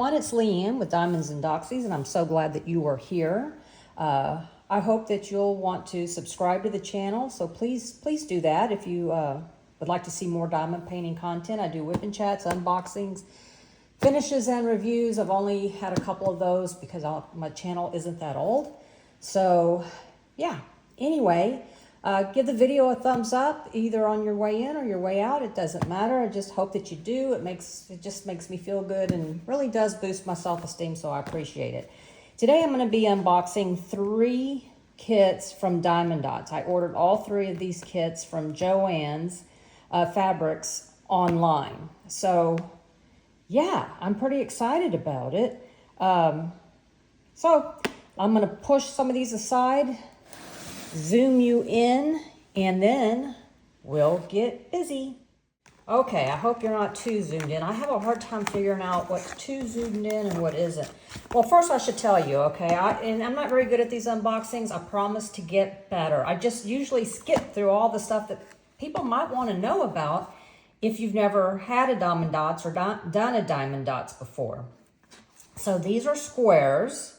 everyone, it's Leanne with Diamonds and Doxies, and I'm so glad that you are here. I hope that you'll want to subscribe to the channel, so please do that if you would like to see more diamond painting content. I do whip and chats, unboxings, finishes, and reviews. I've only had a couple of those because my channel isn't that old. So yeah, anyway, give the video a thumbs up either on your way in or your way out. It doesn't matter. I just hope that you do. It just makes me feel good and really does boost my self-esteem, so I appreciate it. Today I'm going to be unboxing 3 kits from Diamond Dotz. I ordered all 3 of these kits from Joann's Fabrics online. So yeah, I'm pretty excited about it. So I'm going to push some of these aside, zoom you in, and then we'll get busy. Okay, I hope you're not too zoomed in. I have a hard time figuring out what's too zoomed in and what isn't. Well, first I should tell you, okay, and I'm not very good at these unboxings. I promise to get better. I just usually skip through all the stuff that people might want to know about if you've never had a Diamond Dotz or done a Diamond Dotz before. So these are squares.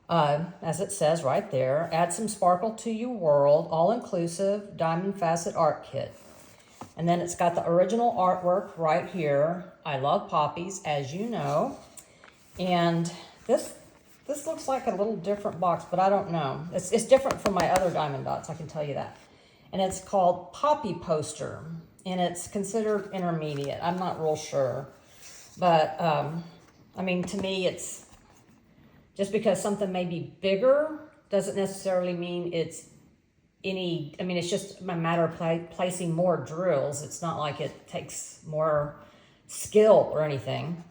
As it says right there, add some sparkle to your world, all-inclusive diamond facet art kit. And then it's got the original artwork right here. I love poppies, as you know. And this looks like a little different box, but I don't know. It's different from my other Diamond Dotz, I can tell you that. And it's called Poppy Poster, and it's considered intermediate. I'm not real sure. But, I mean, to me, it's just because something may be bigger doesn't necessarily mean it's it's just a matter of placing more drills. It's not like it takes more skill or anything.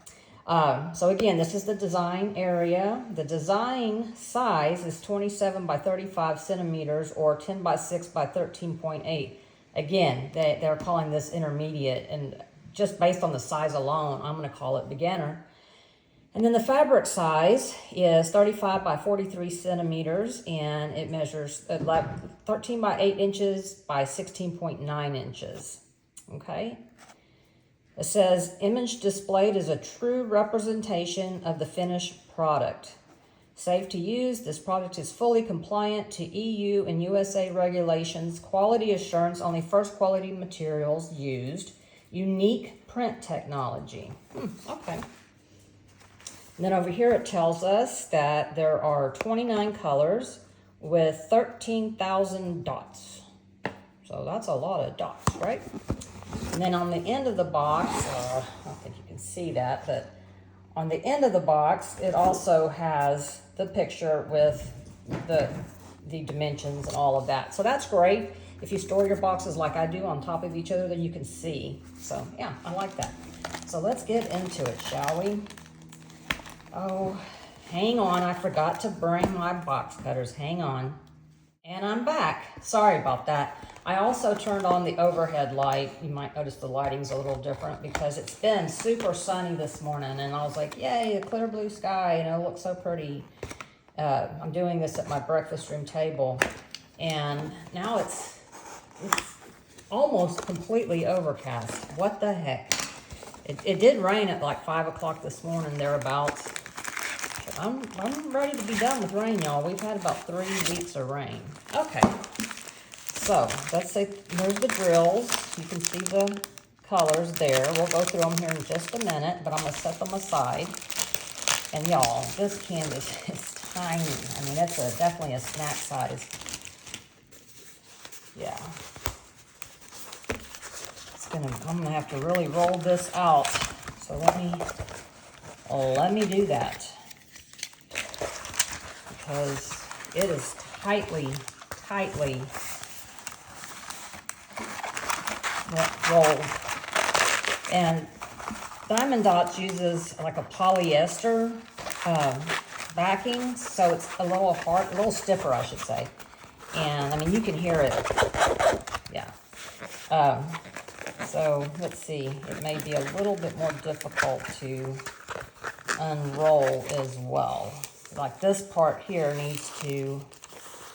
So again, this is the design area. The design size is 27 by 35 centimeters or 10 by 6 by 13.8. Again, they're calling this intermediate, and just based on the size alone, I'm going to call it beginner. And then the fabric size is 35 by 43 centimeters, and it measures 13 by 8 inches by 16.9 inches. Okay. It says, image displayed is a true representation of the finished product. Safe to use, this product is fully compliant to EU and USA regulations, quality assurance, only first quality materials used, unique print technology. Okay. And then over here it tells us that there are 29 colors with 13,000 dots. So that's a lot of dots, right? And then on the end of the box, I don't think you can see that, but on the end of the box, it also has the picture with the dimensions and all of that. So that's great. If you store your boxes like I do on top of each other, then you can see. So yeah, I like that. So let's get into it, shall we? Oh, hang on. I forgot to bring my box cutters. Hang on. And I'm back. Sorry about that. I also turned on the overhead light. You might notice the lighting's a little different because it's been super sunny this morning. And I was like, yay, a clear blue sky. You know, it looks so pretty. I'm doing this at my breakfast room table. And now it's almost completely overcast. What the heck? It did rain at like 5 o'clock this morning, thereabouts. I'm ready to be done with rain, y'all. We've had about 3 weeks of rain. Okay, so let's say there's the drills. You can see the colors there. We'll go through them here in just a minute, but I'm going to set them aside. And y'all, this canvas is tiny. I mean, it's definitely a snack size. Yeah. I'm gonna have to really roll this out. So let me do that, because it is tightly rolled. And Diamond Dotz uses like a polyester backing, so it's a little hard, a little stiffer, I should say. And I mean, you can hear it. Yeah. So let's see, it may be a little bit more difficult to unroll as well. Like this part here needs to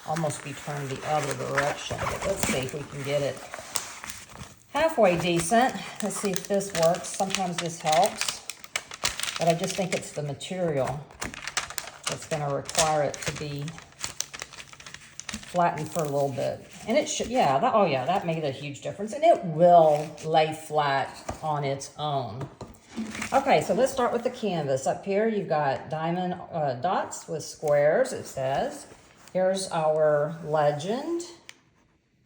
almost be turned the other direction. But let's see if we can get it halfway decent. Let's see if this works. Sometimes this helps. but I just think it's the material that's going to require it to be flattened for a little bit. And it should, yeah, that made a huge difference. And it will lay flat on its own. Okay, so let's start with the canvas. Up here, you've got Diamond Dotz with squares, it says. Here's our legend.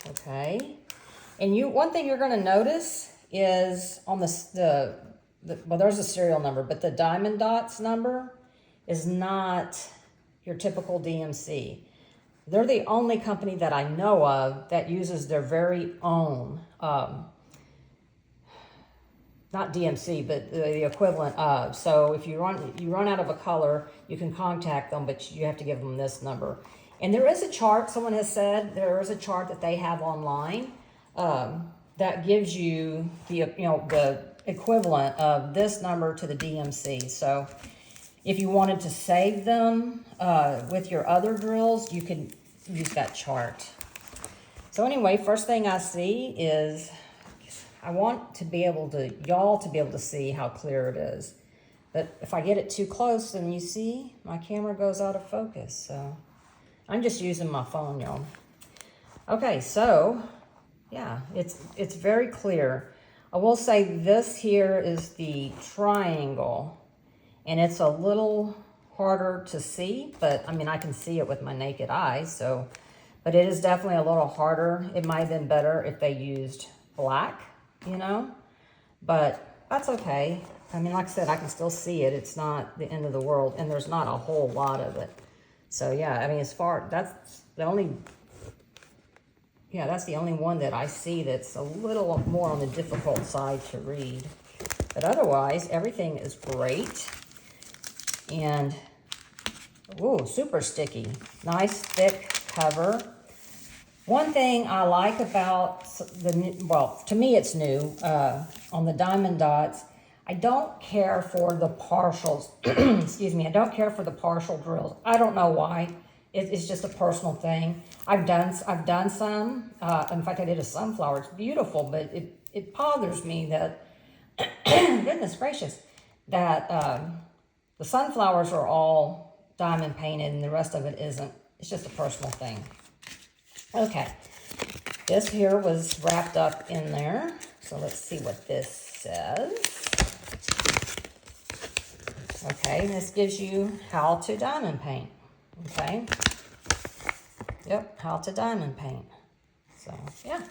Okay. And one thing you're going to notice is on well, there's a serial number, but the Diamond Dotz number is not your typical DMC. They're the only company that I know of that uses their very own, not DMC, but the equivalent of. So if you run out of a color, you can contact them, but you have to give them this number. And there is a chart, someone has said, there is a chart that they have online that gives you the equivalent of this number to the DMC. So if you wanted to save them with your other drills, you can use that chart. So anyway, first thing I see is, I want to be able to, y'all to be able to see how clear it is. But if I get it too close, then you see, my camera goes out of focus. So I'm just using my phone, y'all. Okay, so yeah, it's very clear. I will say this here is the triangle, and it's a little harder to see, but I mean, I can see it with my naked eye, so, but it is definitely a little harder. It might have been better if they used black, but that's okay. I mean, like I said, I can still see it. It's not the end of the world, and there's not a whole lot of it. So yeah, I mean, that's the only one that I see that's a little more on the difficult side to read. But otherwise, everything is great. And, ooh, super sticky. Nice, thick cover. One thing I like about to me it's new, on the Diamond Dotz, I don't care for the partials. Excuse me, I don't care for the partial drills. I don't know why. It's just a personal thing. I've done some. In fact, I did a sunflower. It's beautiful, but it bothers me that, goodness gracious, that the sunflowers are all diamond painted and the rest of it isn't. It's just a personal thing. Okay, this here was wrapped up in there. So let's see what this says. Okay, and this gives you how to diamond paint. Okay. Yep, how to diamond paint. So, yeah.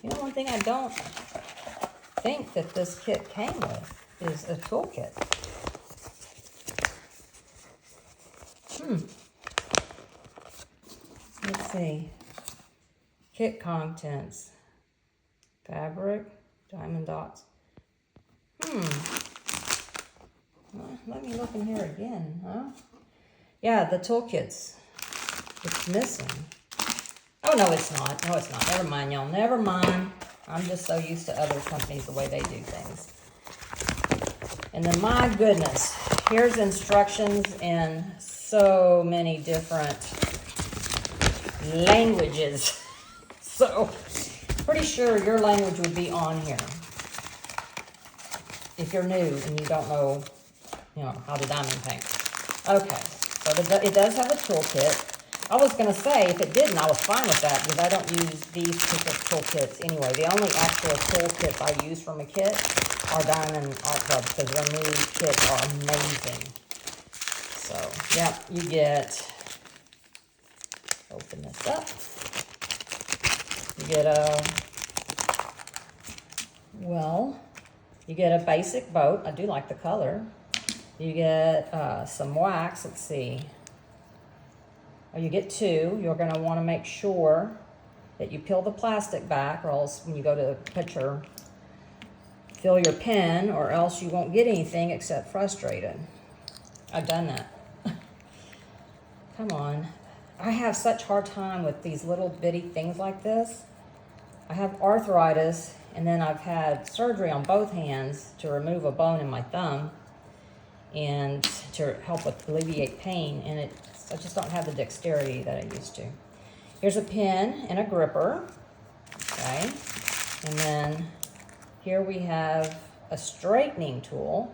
One thing I don't think that this kit came with is a toolkit. Let's see. Kit contents. Fabric, Diamond Dotz. Well, let me look in here again, huh? Yeah, the toolkits. It's missing. Oh, no, it's not. No, it's not. Never mind, y'all. Never mind. I'm just so used to other companies, the way they do things. And then, my goodness, here's instructions in so many different languages. So, pretty sure your language would be on here. If you're new and you don't know, how to diamond paint. Okay, so it does have a toolkit. I was going to say, if it didn't, I was fine with that, because I don't use these particular toolkits anyway. The only actual toolkits I use from a kit are Diamond Art Club, because their new kits are amazing. So, yeah, you get, open this up. You get a basic boat. I do like the color. You get some wax. Let's see. Oh, you get two. You're going to want to make sure that you peel the plastic back, or else when you go to fill your pen, or else you won't get anything except frustrated. I've done that. Come on. I have such hard time with these little bitty things like this. I have arthritis, and then I've had surgery on both hands to remove a bone in my thumb and to help with alleviate pain, and I just don't have the dexterity that I used to. Here's a pin and a gripper, okay? And then here we have a straightening tool.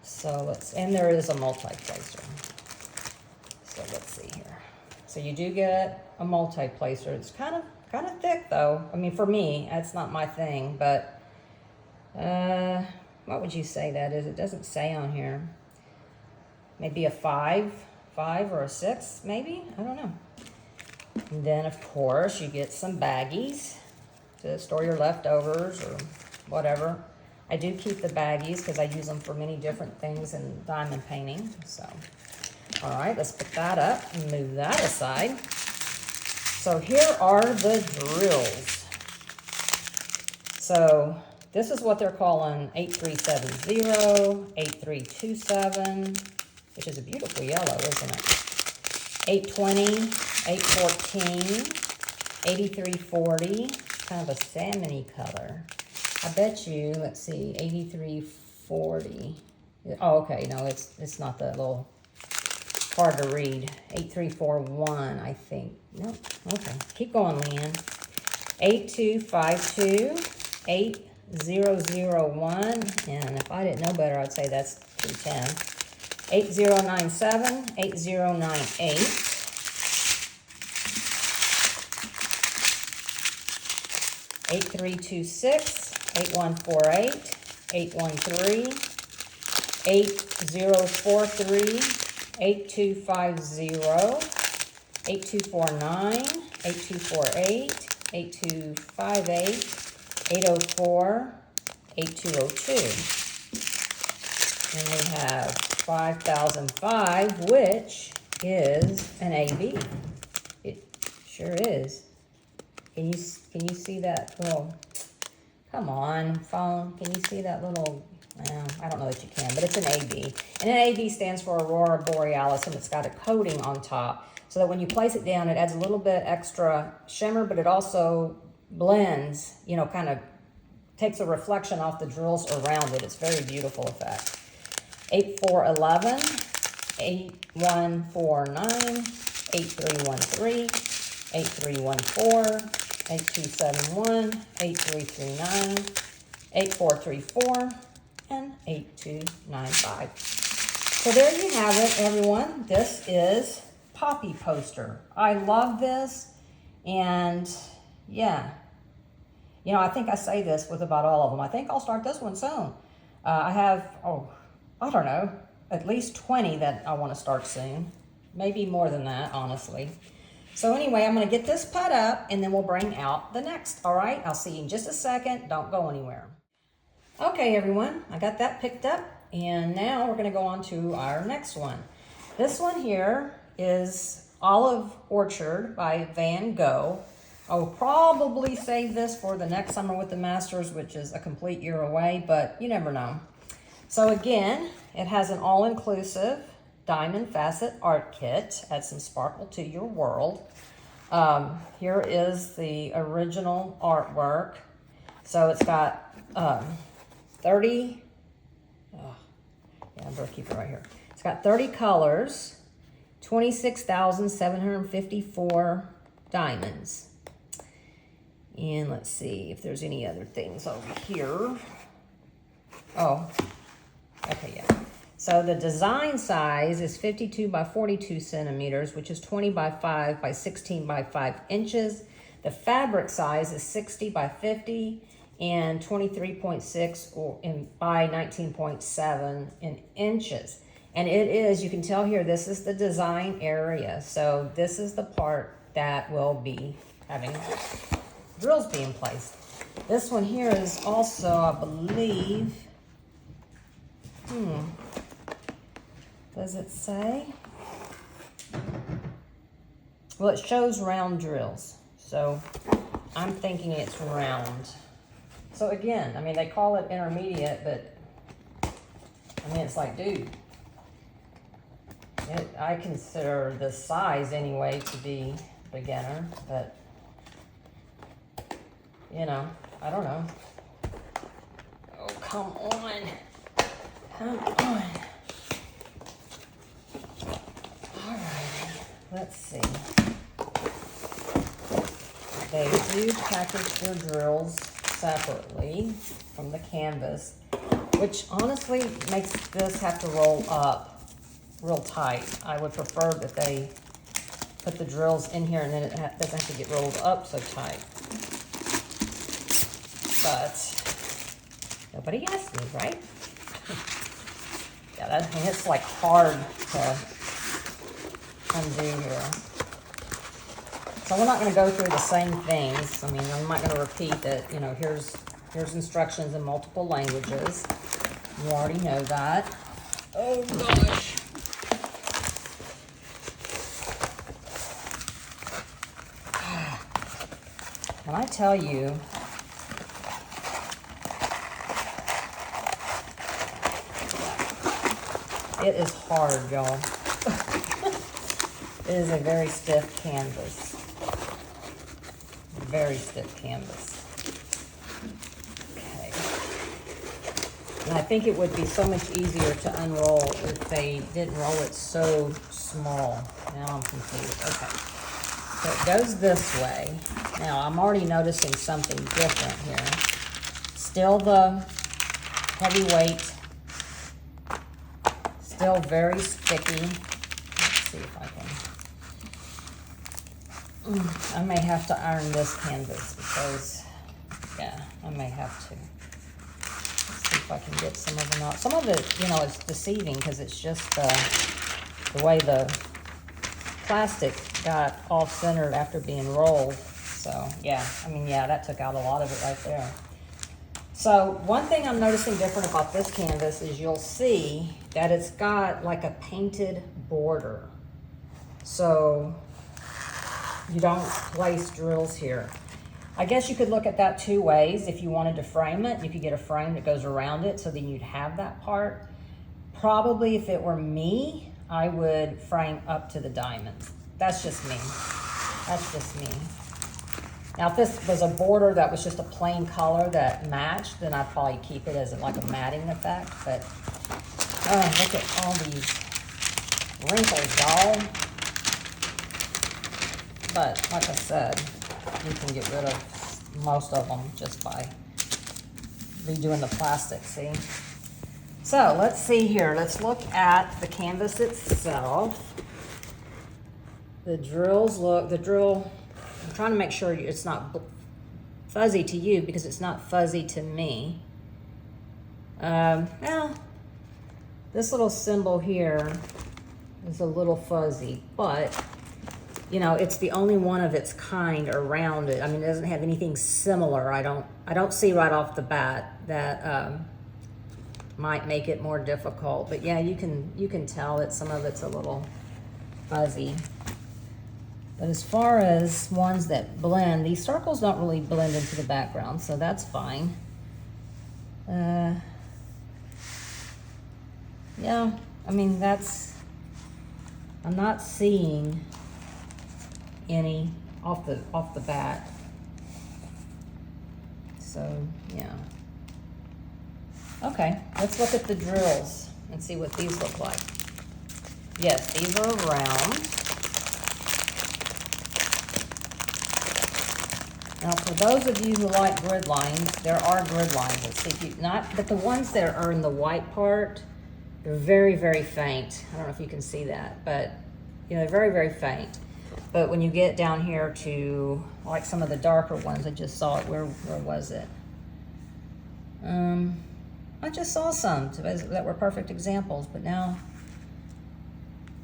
So and there is a multi-placer. So let's see here. So you do get a multi-placer. It's kind of thick though. I mean, for me, that's not my thing, but what would you say that is? It doesn't say on here. Maybe a 5 or a 6, maybe? I don't know. And then, of course, you get some baggies to store your leftovers or whatever. I do keep the baggies because I use them for many different things in diamond painting. So, all right, let's pick that up and move that aside. So here are the drills. So this is what they're calling 8370, 8327, which is a beautiful yellow, isn't it? 820, 814, 8340, kind of a salmon-y color. I bet you, let's see, 8340. Oh, okay, no, it's not the little hard to read. 8341, I think. Nope, okay, keep going, Leanne. 8252, 8001, and if I didn't know better, I'd say that's 310. 8097, 8098, 8326, 8148, 813, 8043, 8250, 8249, 8248, 8258, 804, 8202. And we have 5005, which is an AB. It sure is. Can you see that little, come on, phone, can you see that little, I don't know that you can, but it's an AB. And an AB stands for Aurora Borealis, and it's got a coating on top, so that when you place it down, it adds a little bit extra shimmer, but it also blends, you know, kind of takes a reflection off the drills around it. It's a very beautiful effect. 8411, 8149, 8313, 8314, 8271, 8339, 8434, and 8295. So there you have it, everyone. This is Poppy Poster. I love this, and yeah. You know, I think I say this with about all of them. I think I'll start this one soon. I have, I don't know, at least 20 that I want to start soon. Maybe more than that, honestly. So anyway, I'm going to get this put up, and then we'll bring out the next. All right, I'll see you in just a second. Don't go anywhere. Okay, everyone, I got that picked up, and now we're going to go on to our next one. This one here is Olive Orchard by Van Gogh. I'll probably save this for the next summer with the Masters, which is a complete year away, but you never know. So again, it has an all-inclusive diamond facet art kit. Add some sparkle to your world. Here is the original artwork. So it's got 30, yeah, I better keep it right here. It's got 30 colors, 26,754 diamonds. And let's see if there's any other things over here. Oh, okay, yeah. So the design size is 52 by 42 centimeters, which is 20 by 5 by 16 by 5 inches. The fabric size is 60 by 50 and 23.6 by 19.7 in inches. And it is, you can tell here, this is the design area. So this is the part that will be having drills being placed. This one here is also, I believe, does it say? Well, it shows round drills, so I'm thinking it's round. So again, I mean, they call it intermediate, but I mean, it's like, dude, I consider the size anyway to be beginner, but you know, I don't know. Oh, come on. Come on. All right, let's see. They do package their drills separately from the canvas, which honestly makes this have to roll up real tight. I would prefer that they put the drills in here and then it doesn't have to get rolled up so tight. But nobody asked me, right? Yeah, I mean, it's like hard to undo here. So we're not going to go through the same things. I mean, I'm not going to repeat that, you know, here's instructions in multiple languages. You already know that. Oh gosh. When I tell you, it is hard, y'all. It is a very stiff canvas. Very stiff canvas. Okay. And I think it would be so much easier to unroll if they didn't roll it so small. Now I'm confused. Okay. So it goes this way. Now I'm already noticing something different here. Still the heavy weight. Still very sticky. Let's see if I can. I may have to iron this canvas because, yeah, I may have to. Let's see if I can get some of them out. Some of it, you know, it's deceiving because it's just the way the plastic got off-centered after being rolled. So, yeah, I mean, yeah, that took out a lot of it right there. So, one thing I'm noticing different about this canvas is you'll see that it's got like a painted border. So, you don't place drills here. I guess you could look at that two ways. If you wanted to frame it, you could get a frame that goes around it so then you'd have that part. Probably if it were me, I would frame up to the diamonds. That's just me. That's just me. Now if this was a border that was just a plain color that matched, then I'd probably keep it as like a matting effect. But look at all these wrinkles, y'all. But like I said, you can get rid of most of them just by redoing the plastic, see? So let's see here. Let's look at the canvas itself. The drills look, I'm trying to make sure it's not fuzzy to you because it's not fuzzy to me. Well, this little symbol here is a little fuzzy, but you know, it's the only one of its kind around it. I mean, it doesn't have anything similar. I don't see right off the bat that might make it more difficult. But yeah, you can tell that some of it's a little fuzzy. But as far as ones that blend, these circles don't really blend into the background, so that's fine. Yeah, I mean, I'm not seeing any off the bat. So yeah. Okay, let's look at the drills and see what these look like. Yes, these are round. Now, for those of you who like grid lines, there are grid lines. Let's see if you but the ones that are in the white part, they're very, very faint. I don't know if you can see that, but you know, they're very, very faint. But when you get down here to like some of the darker ones, I just saw it. Where was it? I just saw some that were perfect examples, but now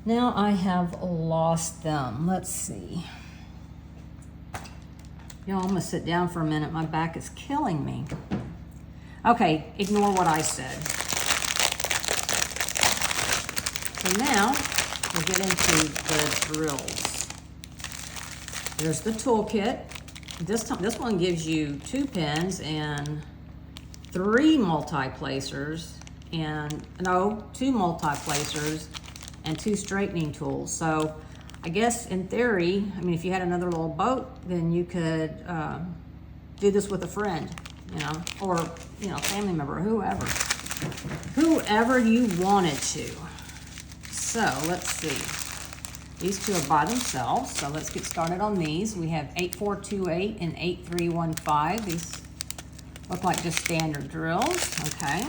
I have lost them. Let's see. Y'all, I'm gonna sit down for a minute. My back is killing me. Okay, ignore what I said. So now we'll get into the drills. There's the toolkit. This one gives you 2 pins and 3 multi-placers and 2 multi-placers and 2 straightening tools. So I guess in theory, I mean, if you had another little boat, then you could do this with a friend, you know, or, you know, family member, whoever you wanted to. So let's see. These two are by themselves, so let's get started on these. We have 8428 and 8315. These look like just standard drills, okay.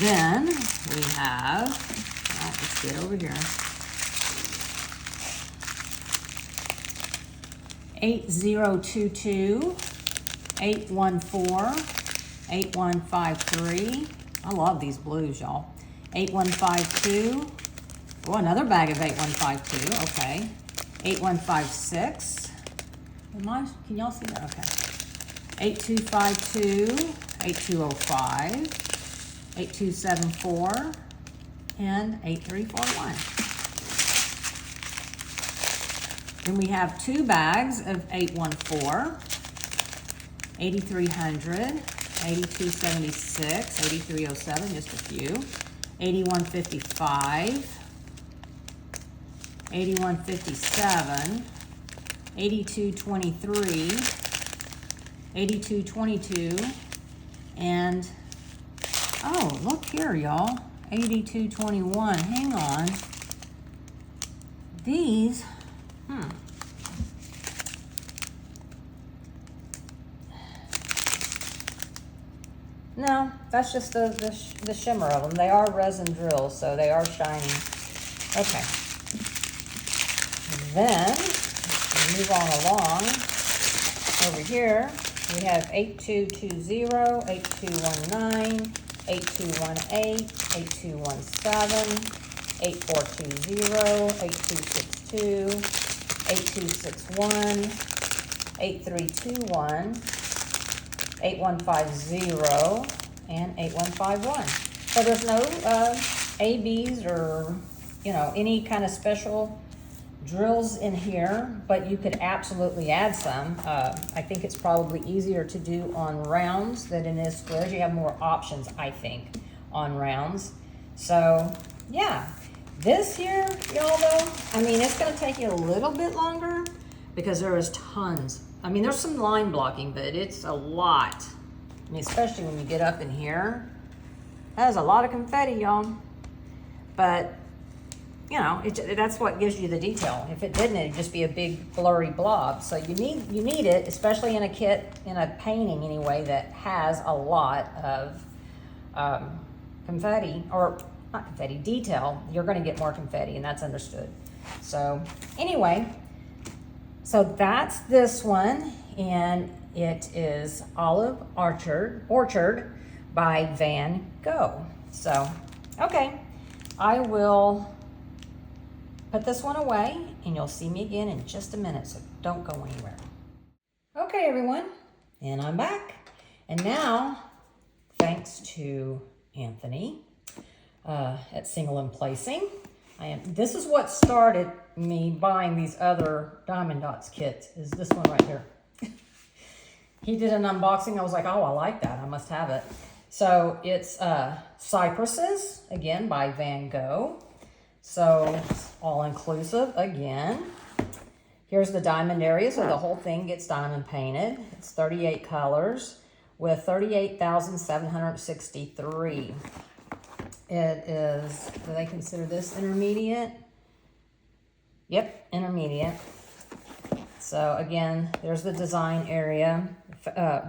Then we have, let's get over here, 8022, 814, 8153. I love these blues, y'all. 8152. Oh, another bag of 8152. Okay. 8156. Can y'all see that? Okay. 8252, 8205, 8274, and 8341. Then we have 2 bags of 814, 8300, 8276, 8307, just a few, 8155, 8157, 8223, 8222, and oh, look here, y'all, 8221. Hang on. These, No, that's just the shimmer of them. They are resin drills, so they are shiny. Okay. Then, we move on along. Over here, we have 8220, 8219, 8218, 8217, 8420, 8262, 8261, 8321, 8150, and 8151. So there's no ABs or, any kind of special drills in here, but you could absolutely add some. I think it's probably easier to do on rounds than it is squares. You have more options, I think, on rounds. So, yeah. This here, y'all, though, it's going to take you a little bit longer because there is tons. There's some line blocking, but it's a lot. Especially when you get up in here. That is a lot of confetti, y'all. But, that's what gives you the detail. If it didn't, it'd just be a big blurry blob. So you need it, especially in a kit, in a painting anyway, that has a lot of confetti, or not confetti, detail. You're going to get more confetti, and that's understood. So anyway, so that's this one, and it is Olive Orchard by Van Gogh. So, okay, I will put this one away, and you'll see me again in just a minute, so don't go anywhere. Okay, everyone, and I'm back. And now, thanks to Anthony at Single and Placing, this is what started me buying these other Diamond Dotz kits, is this one right here. He did an unboxing. I was like, oh, I like that. I must have it. So it's Cypresses, again, by Van Gogh. So it's all inclusive again. Here's the diamond area, so the whole thing gets diamond painted. It's 38 colors with 38,763. It is, do they consider this intermediate? Yep, intermediate. So again, there's the design area.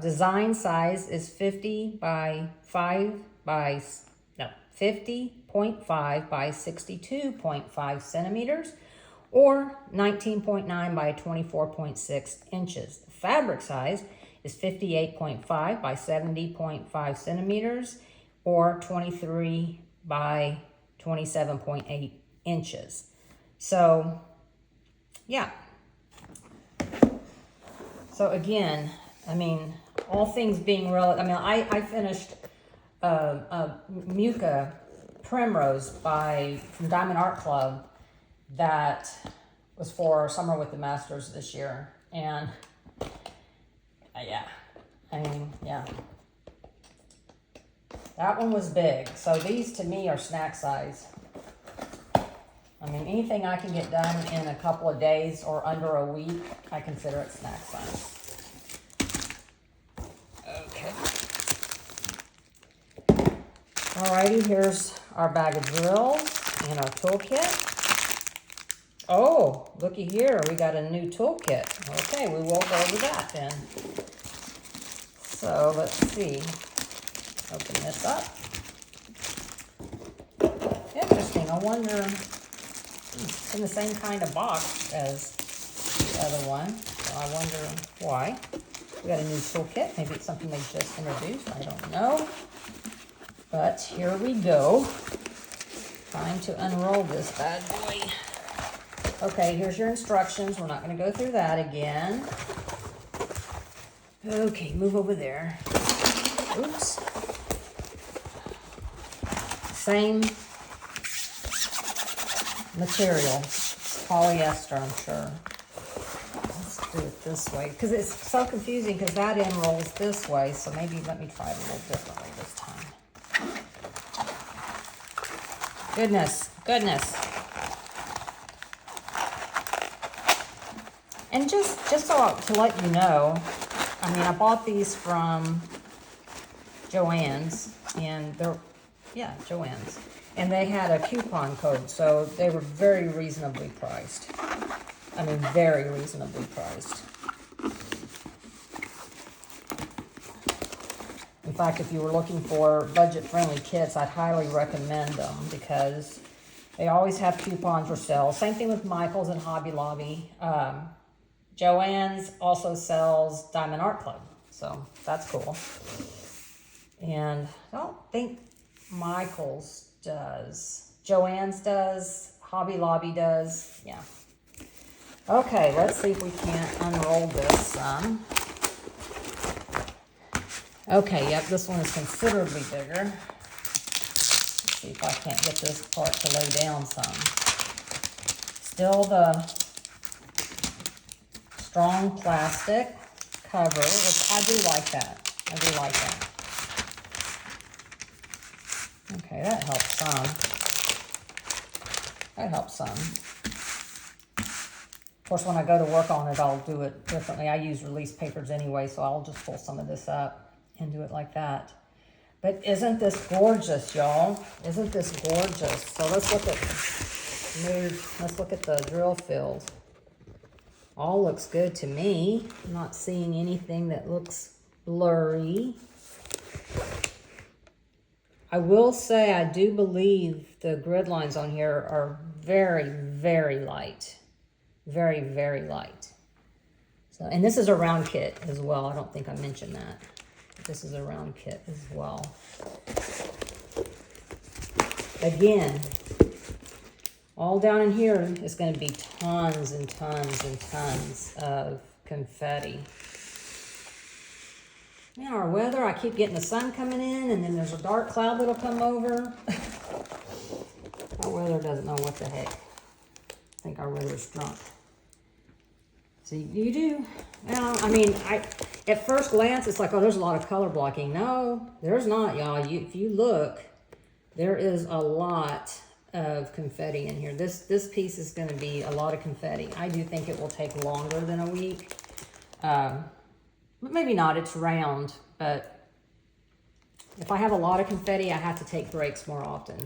Design size is 50.5 by 62.5 centimeters, or 19.9 by 24.6 inches. The fabric size is 58.5 by 70.5 centimeters, or 23 by 27.8 inches. So, yeah. So again, all things being relative, I finished a Muka Primrose from Diamond Art Club that was for Summer with the Masters this year. And yeah. That one was big. So these to me are snack size. Anything I can get done in a couple of days or under a week, I consider it snack size. Okay. Alrighty, here's our bag of drills and our toolkit. Oh, looky here, we got a new toolkit. Okay, we will go over that then. So let's see. Open this up. Interesting. I wonder, it's in the same kind of box as the other one. So I wonder why. We got a new toolkit. Maybe it's something they just introduced. I don't know. But here we go. Time to unroll this bad boy. Okay, here's your instructions. We're not going to go through that again. Okay, move over there. Oops. Same material. It's polyester, I'm sure. Let's do it this way. Because it's so confusing because that end rolls this way. So maybe let me try it a little differently this time. Goodness, goodness. And just so to let you know, I mean, I bought these from Joann's, and they're, yeah, Joann's. And they had a coupon code, so they were very reasonably priced. I mean, very reasonably priced. In fact, if you were looking for budget-friendly kits, I'd highly recommend them because they always have coupons or sales. Same thing with Michael's and Hobby Lobby. Joann's also sells Diamond Art Club, so that's cool. And I don't think Michael's does. Joann's does. Hobby Lobby does. Yeah. Okay, let's see if we can't unroll this some. Okay, yep, this one is considerably bigger. Let's see if I can't get this part to lay down some. Still the strong plastic cover, which I do like that. I do like that. Okay, that helps some. That helps some. Of course, when I go to work on it, I'll do it differently. I use release papers anyway, so I'll just pull some of this up and do it like that. But isn't this gorgeous, y'all? Isn't this gorgeous? So let's look at the drill field. All looks good to me. I'm not seeing anything that looks blurry. I will say I do believe the grid lines on here are very, very light. Very, very light. So, and this is a round kit as well. I don't think I mentioned that. This is a round kit as well. Again, all down in here is going to be tons and tons and tons of confetti. Man, our weather, I keep getting the sun coming in, and then there's a dark cloud that'll come over. Our weather doesn't know what the heck. I think our weather's drunk. So you do. Well, I mean, at first glance, it's like, oh, there's a lot of color blocking. No, there's not, y'all. If you look, there is a lot of confetti in here. This piece is going to be a lot of confetti. I do think it will take longer than a week. But maybe not. It's round. But if I have a lot of confetti, I have to take breaks more often.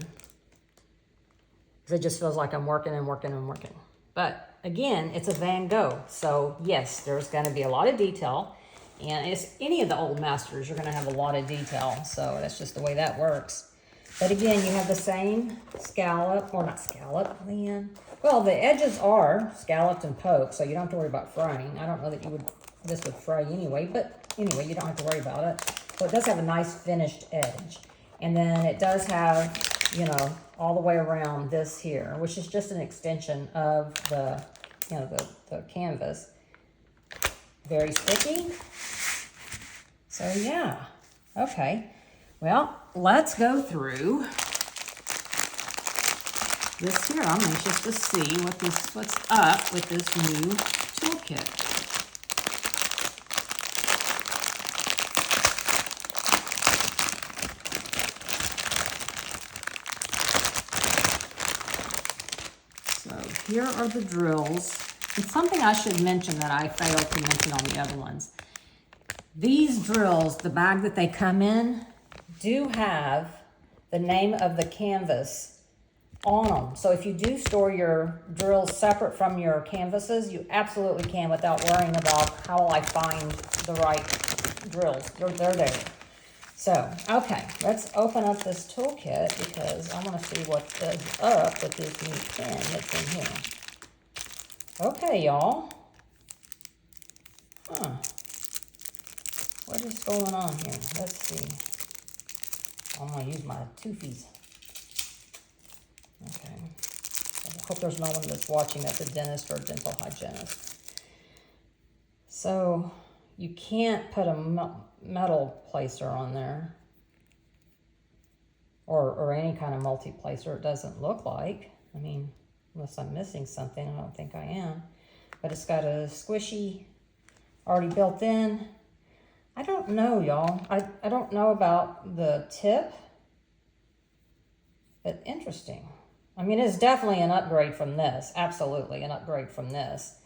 Because it just feels like I'm working and working and working. But again, it's a Van Gogh. So yes, there's going to be a lot of detail. And it's any of the old masters, you're going to have a lot of detail. So that's just the way that works. But again, you have the same scallop, or not scallop, man. Well, the edges are scalloped and poked, so you don't have to worry about frying. I don't know that this would fry anyway, but anyway, you don't have to worry about it. So it does have a nice finished edge. And then it does have, you know, all the way around this here, which is just an extension of the, you know, the canvas. Very sticky. So yeah, okay. Well, let's go through this here. I'm anxious to see what's up with this new toolkit. So here are the drills. It's something I should mention that I failed to mention on the other ones. These drills, the bag that they come in, do have the name of the canvas on them. So if you do store your drills separate from your canvases, you absolutely can without worrying about how will I find the right drills. They're there. So, okay, let's open up this toolkit because I want to see what is up with this new pen that's in here. Okay, y'all. Huh. What is going on here? Let's see. I'm going to use my toofies. Okay. I hope there's no one that's watching that's a dentist or a dental hygienist. So, you can't put a metal placer on there. Or any kind of multi-placer, it doesn't look like. I mean, unless I'm missing something, I don't think I am. But it's got a squishy already built in. I don't know, y'all. I don't know about the tip. But interesting. I mean, it's definitely an upgrade from this. Absolutely an upgrade from this.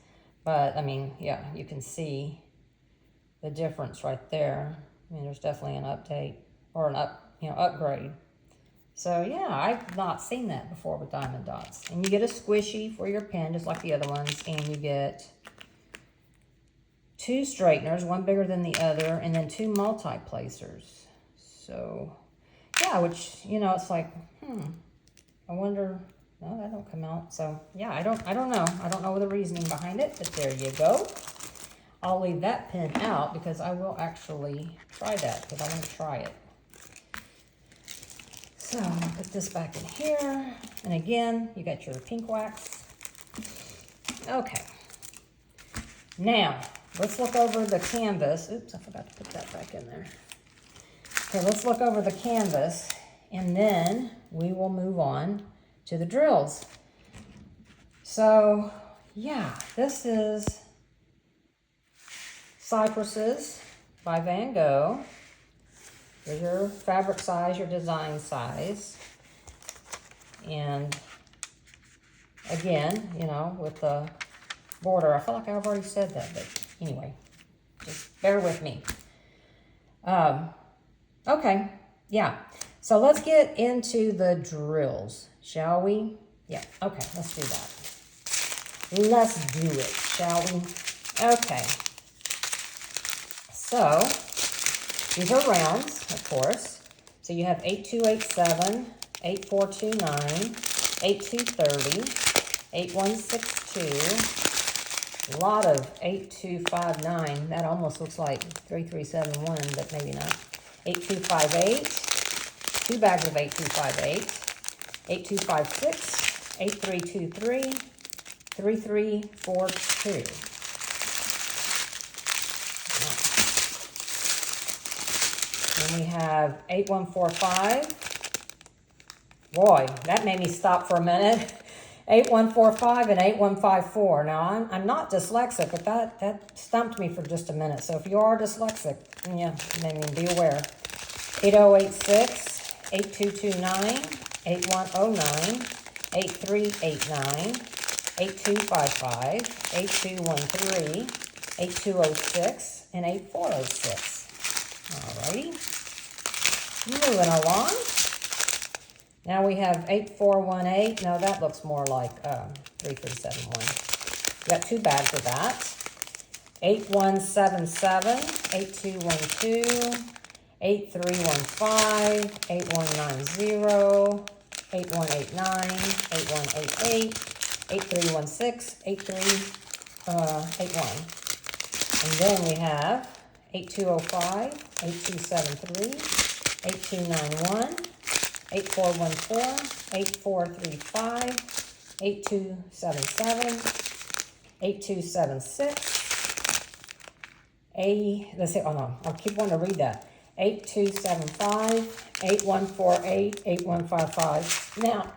But, I mean, yeah, you can see the difference right there. I mean, there's definitely an update or an upgrade. So, yeah, I've not seen that before with Diamond Dotz. And you get a squishy for your pen, just like the other ones. And you get 2 straighteners, one bigger than the other, and then 2 multi-placers. So, yeah, which, you know, it's like, I wonder, no, that don't come out. So, yeah, I don't know. I don't know the reasoning behind it, but there you go. I'll leave that pen out because I will actually try that because I want to try it. So, I'll put this back in here. And again, you got your pink wax. Okay. Now, let's look over the canvas. Oops, I forgot to put that back in there. Okay, let's look over the canvas, and then we will move on to the drills. So, yeah, this is Cypresses by Van Gogh. Here's your fabric size, your design size. And again, you know, with the border, I feel like I've already said that, but anyway, just bear with me. Okay, yeah. So let's get into the drills, shall we? Yeah, okay, let's do that. Let's do it, shall we? Okay. So, these are rounds, of course. So you have 8287, 8429, 8230, 8162, a lot of 8259. That almost looks like 3371, but maybe not. 8258, 2 bags of 8258, 8256, 8323, 3342. Then we have 8145. Boy, that made me stop for a minute. 8145 and 8154. Now, I'm not dyslexic, but that stumped me for just a minute. So if you are dyslexic, yeah, then be aware. 8086, 8229, 8109, 8389, 8255, 8213, 8206, and 8406. Alrighty. Moving along. Now we have 8418. No, that looks more like 3371. We got 2 bags of that. 8177, 8212, 8315, 8190, 8189, 8188, 8316, 8381. And then we have 8205, 8273, 8291, 8414, 8435, 8277, 8276, let's see, oh no, I'll keep wanting to read that. 8275, 8148, 8155. Now,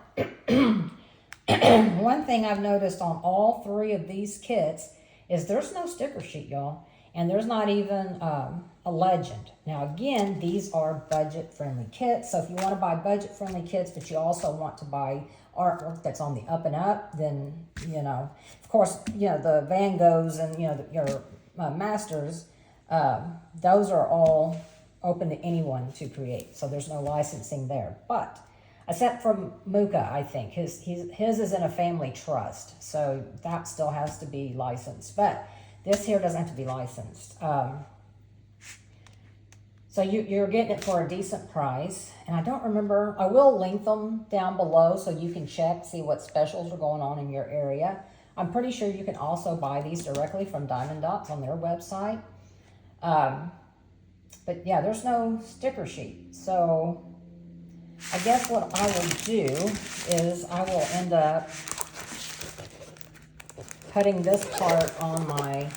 one thing I've noticed on all 3 of these kits is there's no sticker sheet, y'all. And there's not even a legend. Now, again, these are budget-friendly kits. So if you want to buy budget-friendly kits, but you also want to buy artwork that's on the up and up, then, you know, of course, you know, the Van Goghs and, you know, your masters, those are all open to anyone to create. So there's no licensing there. But except for Muka, I think. His is in a family trust. So that still has to be licensed. But this here doesn't have to be licensed. So you're getting it for a decent price. And I don't remember, I will link them down below so you can check, see what specials are going on in your area. I'm pretty sure you can also buy these directly from Diamond Dotz on their website. But yeah, there's no sticker sheet. So I guess what I will do is I will end up cutting this part on my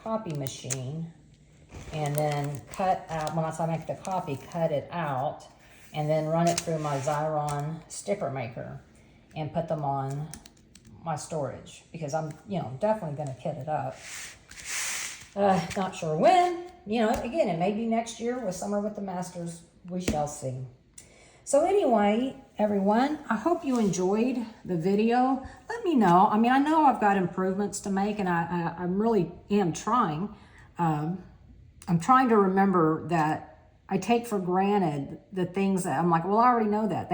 copy machine and then cut out, when I make the copy, cut it out and then run it through my Xyron sticker maker and put them on my storage because I'm, definitely going to kit it up. Not sure when, again, it may be next year with Summer with the Masters. We shall see. So anyway, everyone, I hope you enjoyed the video. Let me know. I mean, I know I've got improvements to make and I really am trying. I'm trying to remember that I take for granted the things that I'm like, well, I already know that.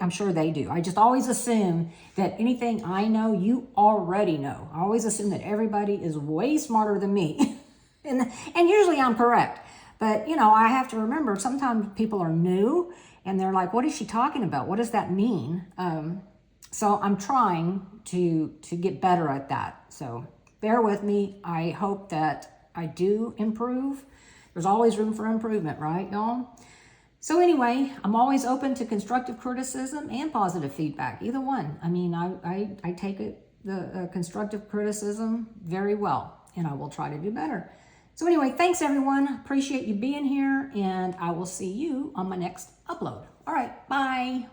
I'm sure they do. I just always assume that anything I know, you already know. I always assume that everybody is way smarter than me. and usually I'm correct. But, I have to remember sometimes people are new and they're like, what is she talking about? What does that mean? So I'm trying to get better at that. So bear with me. I hope that I do improve. There's always room for improvement, right, y'all? So anyway, I'm always open to constructive criticism and positive feedback, either one. I mean, I take the constructive criticism very well, and I will try to do better. So anyway, thanks everyone. Appreciate you being here, and I will see you on my next upload. All right, bye.